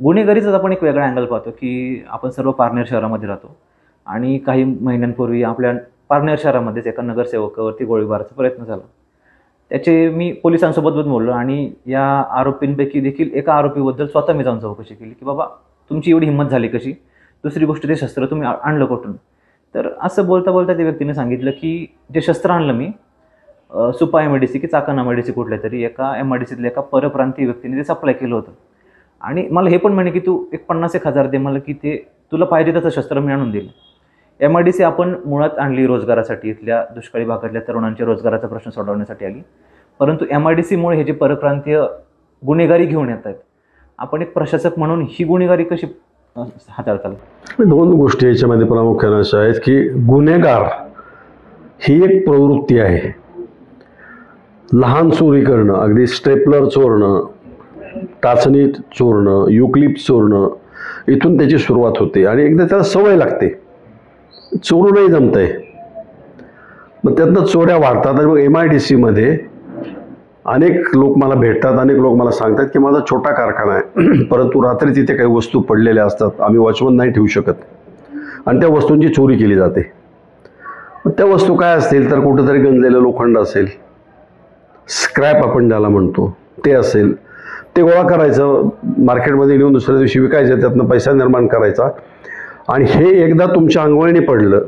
गुन्हेगारीचाच आपण एक वेगळा अँगल पाहतो की आपण सर्व पारनेर शहरामध्ये राहतो आणि काही महिन्यांपूर्वी आपल्या पारनेर शहरामध्येच एका नगरसेवकावरती गोळीबाराचा प्रयत्न झाला. त्याचे मी पोलिसांसोबत पण बोललो आणि या आरोपींपैकी देखील एका आरोपीबद्दल स्वतः मी जाऊन चौकशी केली की बाबा तुमची एवढी हिंमत झाली कशी, दुसरी गोष्ट ते शस्त्र तुम्ही आणलं कुठून. तर असं बोलता बोलता त्या व्यक्तीने सांगितलं की जे शस्त्र आणलं मी सुपा MIDC की चाकण MIDC कुठल्या तरी एका MIDCतल्या एका परप्रांतीय व्यक्तीने ते सप्लाय केलं होतं. आणि मला हे पण म्हणे की तू एक 50,000 दे मला की ते तुला पाहिजे तसं शस्त्र मी आणून दिलं. MIDC आपण मुळात आणली रोजगारासाठी, इथल्या दुष्काळी भागातल्या तरुणांच्या रोजगाराचा प्रश्न सोडवण्यासाठी आली. परंतु MIDCमुळे हे जे परप्रांतीय गुन्हेगारी घेऊन येत आहेत, आपण एक प्रशासक म्हणून ही गुन्हेगारी कशी हाताळताल? दोन गोष्टी याच्यामध्ये प्रामुख्याने अशा आहेत की गुन्हेगार ही एक प्रवृत्ती आहे. लहान चोरी करणं, अगदी स्टेपलर चोरणं, टाचणी चोरणं, युक्लिप चोरणं, इथून त्याची सुरुवात होते आणि एकदा त्याला सवय लागते, चोरूनही जमतंय. मग त्यातनं चोऱ्या वाढतात. आणि मग MIDCमध्ये अनेक लोक मला भेटतात, अनेक लोक मला सांगतात की माझा छोटा कारखाना आहे परंतु रात्री तिथे काही वस्तू पडलेल्या असतात, आम्ही वॉचमन नाही ठेवू शकत आणि त्या वस्तूंची चोरी केली जाते. मग त्या वस्तू काय असतील तर कुठंतरी गंजलेलं लोखंड असेल, स्क्रॅप आपण ज्याला म्हणतो ते असेल, ते गोळा करायचं, मार्केटमध्ये नेऊन दुसऱ्या दिवशी विकायचं, त्यातनं पैसा निर्माण करायचा. आणि हे एकदा तुमच्या अंगवळणी पडलं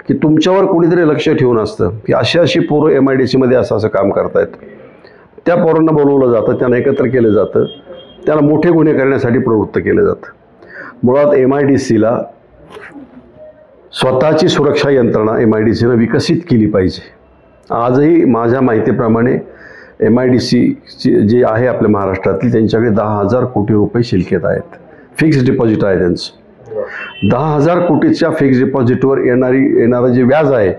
की तुमच्यावर कोणीतरी लक्ष ठेवून असतं की अशी अशी पोरं MIDCमध्ये असं असं काम करतायत. त्या पोरांना बोलवलं जातं, त्यांना एकत्र केलं जातं, त्यांना मोठे गुन्हे करण्यासाठी प्रवृत्त केलं जातं. मुळात MIDCला स्वतःची सुरक्षा यंत्रणा MIDCनं विकसित केली पाहिजे. आजही माझ्या माहितीप्रमाणे MIDC जे आहे आपल्या महाराष्ट्रातील, त्यांच्याकडे 10,000 कोटी रुपये शिल्लक आहेत, फिक्स्ड डिपॉझिट आहे त्यांचं. 10,000 कोटीच्या फिक्स्ड डिपॉझिटवर येणारं जे व्याज आहे,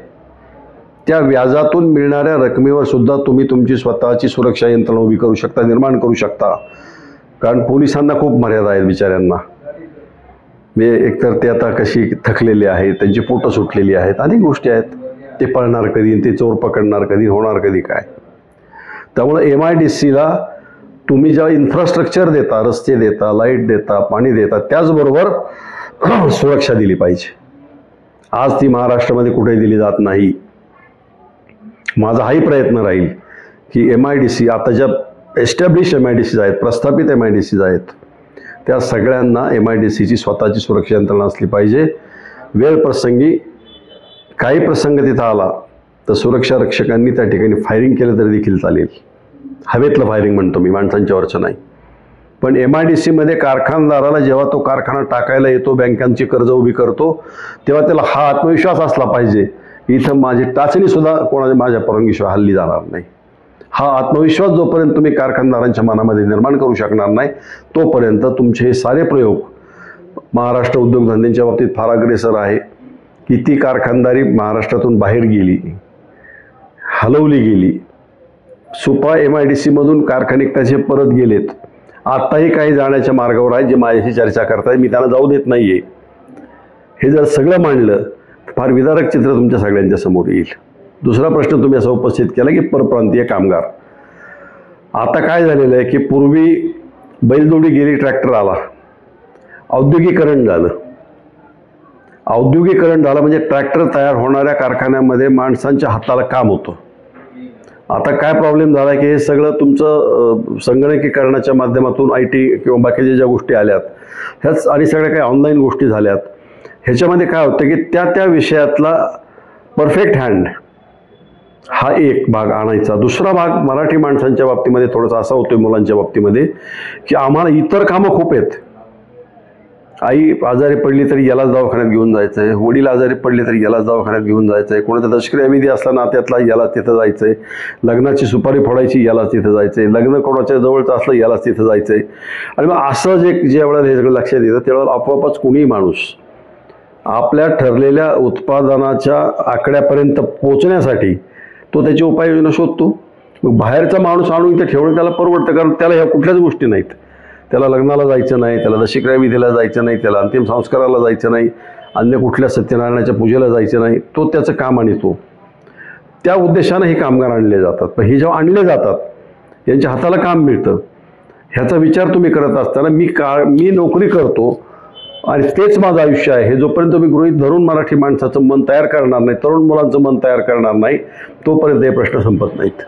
त्या व्याजातून मिळणाऱ्या रकमेवर सुद्धा तुम्ही तुमची स्वतःची सुरक्षा यंत्रणा उभी करू शकता, निर्माण करू शकता. कारण पोलिसांना खूप मर्यादा आहेत बिचाऱ्यांना. म्हणजे एकतर ते आता कशी थकलेली आहेत, त्यांची पोटं सुटलेली आहेत, अनेक गोष्टी आहेत. ते पळणार कधी, ते चोर पकडणार कधी, होणार कधी काय. त्यामुळे MIDCला तुम्ही ज्या इन्फ्रास्ट्रक्चर देता, रस्ते देता, लाईट देता, पाणी देता, त्याचबरोबर सुरक्षा दिली पाहिजे. आज ती महाराष्ट्रामध्ये कुठेही दिली जात नाही. माझा हाही प्रयत्न राहील की MIDC आता ज्या एस्टॅब्लिश MIDCs आहेत, प्रस्थापित MIDCs आहेत, त्या सगळ्यांना MIDCची स्वतःची सुरक्षा यंत्रणा असली पाहिजे. वेळ प्रसंगी काही प्रसंग तिथं आला तर सुरक्षा रक्षकांनी त्या ठिकाणी फायरिंग केलं तरी देखील चालेल. हवेतलं फायरिंग म्हणतो मी, माणसांच्यावरचं नाही. पण MIDCमध्ये कारखानदाराला जेव्हा तो कारखाना टाकायला येतो, बँकांची कर्ज उभी करतो, तेव्हा त्याला हा आत्मविश्वास असला पाहिजे, इथं माझी टाचणीसुद्धा कोणाच्या माझ्या परवानगीशिवाय हल्ली जाणार नाही. हा आत्मविश्वास जोपर्यंत तुम्ही कारखानदारांच्या मनामध्ये निर्माण करू शकणार नाही, तोपर्यंत तुमचे हे सारे प्रयोग महाराष्ट्र उद्योगधंद्यांच्या बाबतीत फार अग्रेसर आहे. किती कारखानदारी महाराष्ट्रातून बाहेर गेली, हलवली गेली. सुपा MIDCमधून कारखाने कसे परत गेलेत, आत्ताही काही जाण्याच्या मार्गावर आहेत जे माझ्याशी चर्चा करतायत, मी त्यांना जाऊ देत नाही आहे. हे जर सगळं मांडलं फार विदारक चित्र तुमच्या सगळ्यांच्या समोर येईल. दुसरा प्रश्न तुम्ही असा उपस्थित केला की परप्रांतीय कामगार. आता काय झालेलं आहे की पूर्वी बैलजोडी गेली, ट्रॅक्टर आला, औद्योगिकरण झालं. औद्योगिकरण झालं म्हणजे ट्रॅक्टर तयार होणाऱ्या कारखान्यामध्ये माणसांच्या हाताला काम होतं. आता काय प्रॉब्लेम झाला की हे सगळं तुमचं संगणकीकरणाच्या माध्यमातून IT किंवा बाकीच्या ज्या गोष्टी आल्यात ह्याच आणि सगळ्या काही ऑनलाईन गोष्टी झाल्यात, ह्याच्यामध्ये काय होतं की त्या विषयातला परफेक्ट हँड हा एक भाग आणायचा. दुसरा भाग मराठी माणसांच्या बाबतीमध्ये थोडासा असा होतोय, मुलांच्या बाबतीमध्ये, की आम्हाला इतर कामं खूप आहेत. आई आजारी पडली तरी यालाच दवाखान्यात घेऊन जायचं आहे, वडील आजारी पडले तरी यालाच दवाखान्यात घेऊन जायचं आहे, कोणाचा दशक्रिया विधी असला नात्यातला यालाच तिथं जायचं आहे, लग्नाची सुपारी फोडायची यालाच तिथं जायचं आहे, लग्न कोणाच्या जवळचं असलं यालाच तिथं जायचं आहे. आणि मग असं ज्या वेळेला हे सगळं लक्षात येतं त्यावेळेला आपोआपच कोणीही माणूस आपल्या ठरलेल्या उत्पादनाच्या आकड्यापर्यंत पोहोचण्यासाठी तो त्याची उपाययोजना शोधतो. मग बाहेरचा माणूस आणून इथे ठेवणं त्याला परवडतं, कारण त्याला ह्या कुठल्याच गोष्टी नाहीत. त्याला लग्नाला जायचं नाही, त्याला दशक्रिया विधीला जायचं नाही, त्याला अंतिम संस्काराला जायचं नाही, अन्य कुठल्या सत्यनारायणाच्या पूजेला जायचं नाही. तो त्याचं काम आणि तो त्या उद्देशानं हे कामगार आणले जातात. पण हे जेव्हा आणले जातात यांच्या हाताला काम मिळतं, ह्याचा विचार तुम्ही करत असताना मी नोकरी करतो आणि तेच माझं आयुष्य आहे हे जोपर्यंत तुम्ही गृहीत धरून मराठी माणसाचं मन तयार करणार नाही, तरुण मुलांचं मन तयार करणार नाही, तोपर्यंत हे प्रश्न संपत नाहीत.